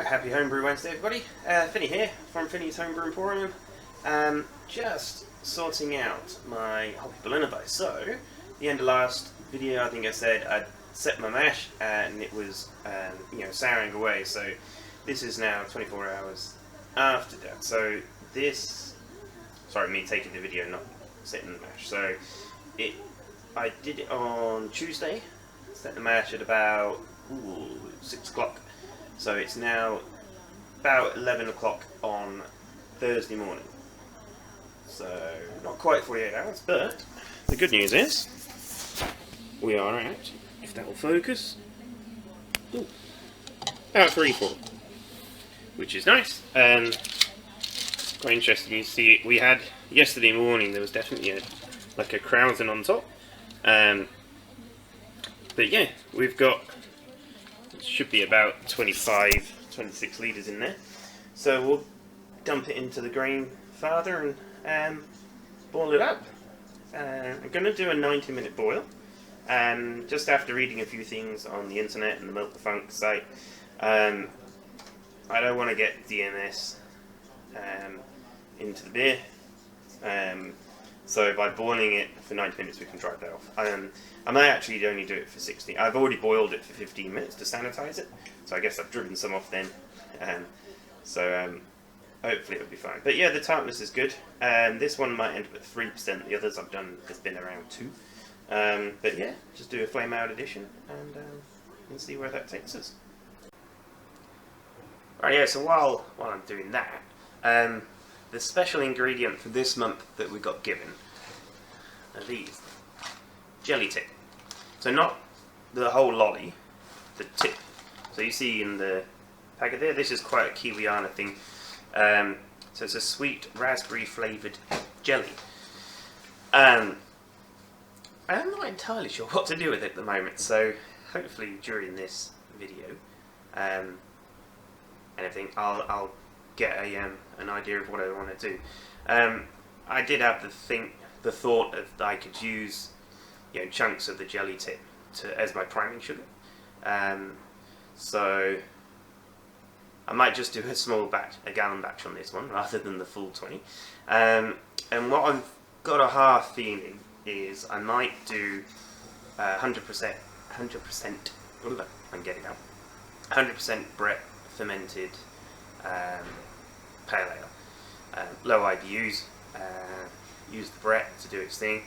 Happy Homebrew Wednesday, everybody. Finney here from Finney's Homebrew Emporium. Just sorting out my Hoppy Bologna base. So, the end of last video, I think I said I'd set my mash and it was, souring away. So, this is now 24 hours after that. So, me taking the video, not setting the mash. So, I did it on Tuesday. Set the mash at about 6 o'clock. So it's now about 11 o'clock on Thursday morning. So not quite 48 hours, but the good news is we are at, if that will focus, about 3-4, which is nice. Quite interesting. You see, we had yesterday morning. There was definitely a Krausen on top. But yeah, we've got. Should be about 26 litres in there. So we'll dump it into the Grainfather and boil it up. I'm going to do a 90-minute boil. Just after reading a few things on the internet and the Milk the Funk site, I don't want to get DMS into the beer. So by boiling it for 90 minutes, we can dry that off. I might actually only do it for 60. I've already boiled it for 15 minutes to sanitize it, so I guess I've driven some off then. Hopefully it'll be fine. But yeah, the tartness is good. This one might end up at 3%. The others I've done has been around 2. But yeah, just do a flame out addition and see where that takes us. Right, yeah. So while I'm doing that, the special ingredient for this month that we got given are these jelly tip. So not the whole lolly, the tip. So you see in the packet there, this is quite a Kiwiana thing. So it's a sweet raspberry flavoured jelly. I'm not entirely sure what to do with it at the moment. So hopefully during this video and everything, I'll get an idea of what I want to do. I did have the thought of that I could use chunks of the jelly tip as my priming sugar. So I might just do a small batch, a gallon batch on this one rather than the full 20. And what I've got a half feeling is I might do 100%. I'm getting out. 100% Brett fermented pale ale, low IBUs. Use the Brett to do its thing,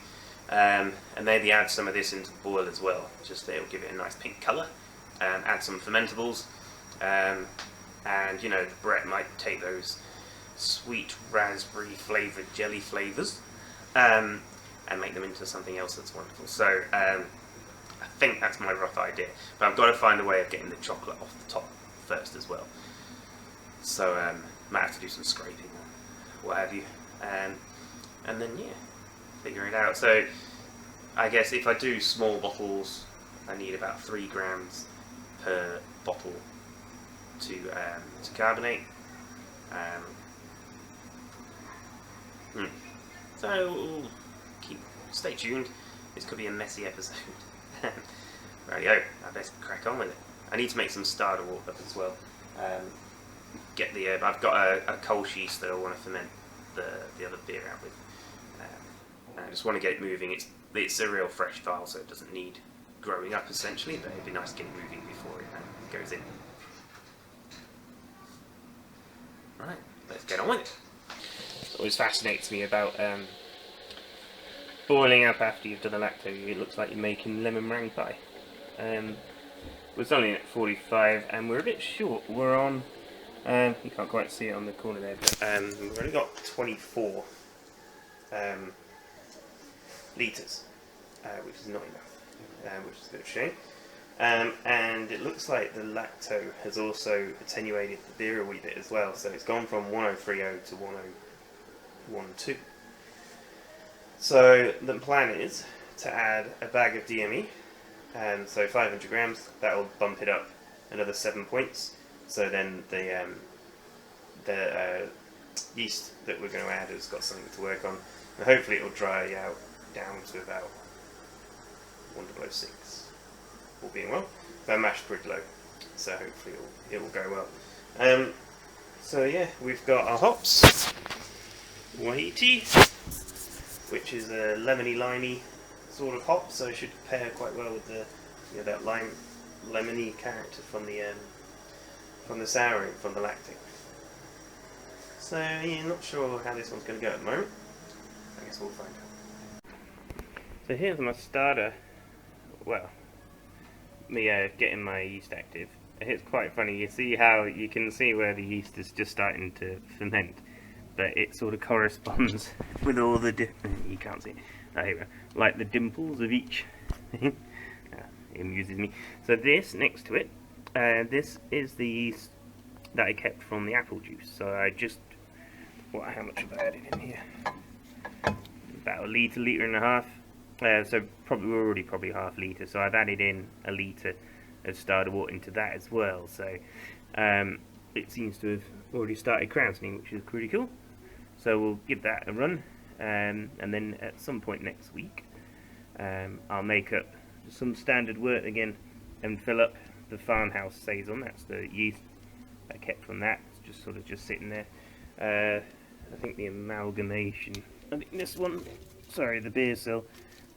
and maybe add some of this into the boil as well. Just it'll give it a nice pink colour. Add some fermentables, and the Brett might take those sweet raspberry flavoured jelly flavours, and make them into something else that's wonderful. So I think that's my rough idea, but I've got to find a way of getting the chocolate off the top first as well. So might have to do some scraping or what have you, and then figure it out. So I guess if I do small bottles, I need about 3 grams per bottle to carbonate. So we'll stay tuned. This could be a messy episode. Rightio, I best crack on with it. I need to make some starter water as well. Get the I've got a coal sheast that I want to ferment the other beer out with. I just want to get it moving. It's a real fresh vial, so it doesn't need growing up essentially, but it'd be nice to get it moving before it goes in. Right, let's get on with it. It always fascinates me about boiling up after you've done a lacto. It looks like you're making lemon meringue pie. We're only at 45 and we're a bit short. We're on, you can't quite see it on the corner there, but we've only got 24 litres, which is not enough, which is a bit of a shame. And it looks like the lacto has also attenuated the beer a wee bit as well, so it's gone from 1030 to 1012. So the plan is to add a bag of DME, so 500 grams. That will bump it up another 7 points. So then the yeast that we're going to add has got something to work on, and hopefully it will dry out down to about 1006, all being well. But mashed pretty low, so hopefully it will go well. So yeah, we've got our hops, Wahiti, which is a lemony-limey sort of hop, so it should pair quite well with the that lemony character from the souring, from the lactic. So yeah, not sure how this one's going to go at the moment. I guess we'll find out. So here's my starter. Well, me getting my yeast active. It's quite funny. You see how you can see where the yeast is just starting to ferment, but it sort of corresponds with all the you can't see it. Oh, here we go. Like the dimples of each thing. It amuses me. So this next to it, this is the yeast that I kept from the apple juice. So I just, how much have I added in here? About a litre and a half. So probably half litre. So I've added in a litre of starter water into that as well. So it seems to have already started crowning, which is pretty cool. So we'll give that a run, and then at some point next week, I'll make up some standard wort again and fill up the farmhouse saison. That's the yeast I kept from that. It's just sitting there. I think the amalgamation. I think this one, sorry, the beer still,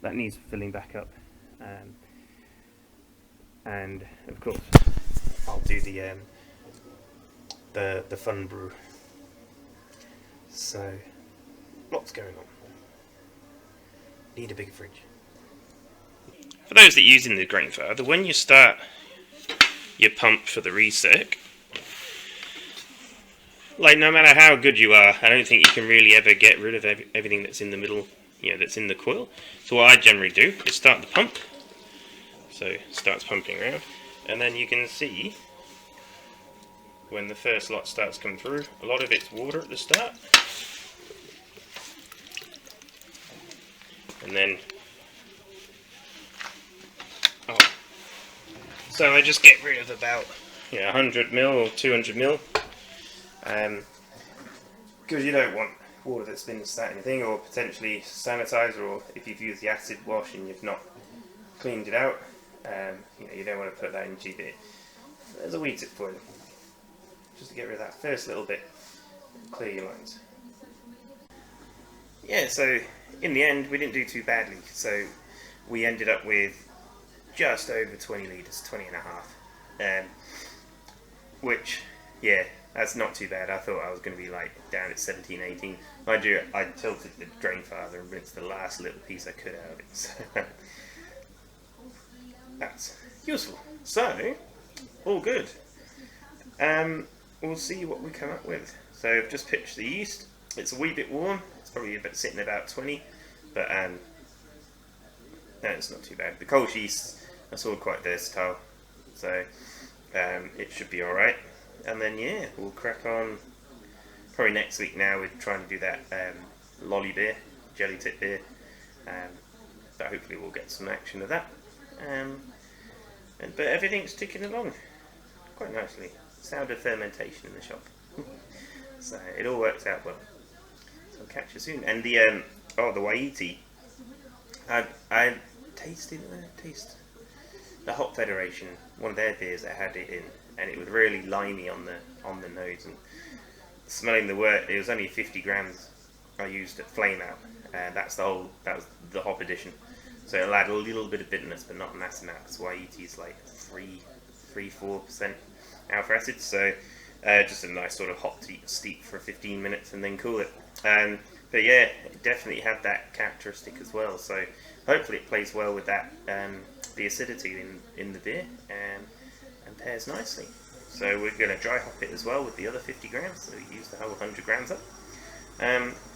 that needs filling back up. And of course, I'll do the fun brew. So, lots going on. Need a bigger fridge. For those that are using the Grainfather, when you start your pump for the recirc, like no matter how good you are, I don't think you can really ever get rid of everything that's in the middle, that's in the coil. So what I generally do is start the pump. So it starts pumping around, and then you can see when the first lot starts coming through, a lot of it's water at the start, and then so I just get rid of about 100 mil or 200 mil, because you don't want water that's been sat in anything, or potentially sanitizer, or if you've used the acid wash and you've not cleaned it out. You don't want to put that in GD. There's a wee tip for you, just to get rid of that first little bit, clear your lines. Yeah, so in the end we didn't do too badly, so we ended up with just over 20 litres, 20 and a half, which, yeah, that's not too bad. I thought I was going to be like down at 17, 18. Mind you, I tilted the Grainfather and rinsed the last little piece I could out of it, so that's useful. So, all good. We'll see what we come up with. So I've just pitched the yeast. It's a wee bit warm. It's probably sitting about 20, but no, it's not too bad. The cold yeast are all quite versatile, so it should be all right. And then yeah, we'll crack on. Probably next week now we're trying to do that lolly beer, jelly tip beer. But hopefully we'll get some action of that. But everything's ticking along quite nicely. Sound of fermentation in the shop. So it all works out well. So I'll catch you soon. And the Wahiti, I tasted the Hop Federation, one of their beers that had it in, and it was really limey on the nose, and smelling the wort, it was only 50 grams I used at Flame Out, and that was the hop edition. So it'll add a little bit of bitterness, but not a massive amount, because Wahiti is like 3-4% alpha acid, so just a nice sort of hot steep for 15 minutes and then cool it. But yeah, it definitely had that characteristic as well, so hopefully it plays well with that, the acidity in the beer, and pairs nicely. So we're going to dry hop it as well with the other 50 grams, so we use the whole 100 grams up.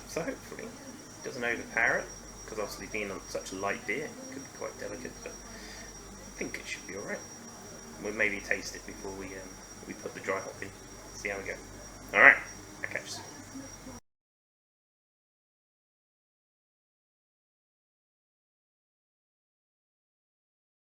So hopefully it doesn't overpower it, because obviously being such a light beer, it could be quite delicate, but I think it should be alright. We'll maybe taste it before we put the dry hop in, see how we go.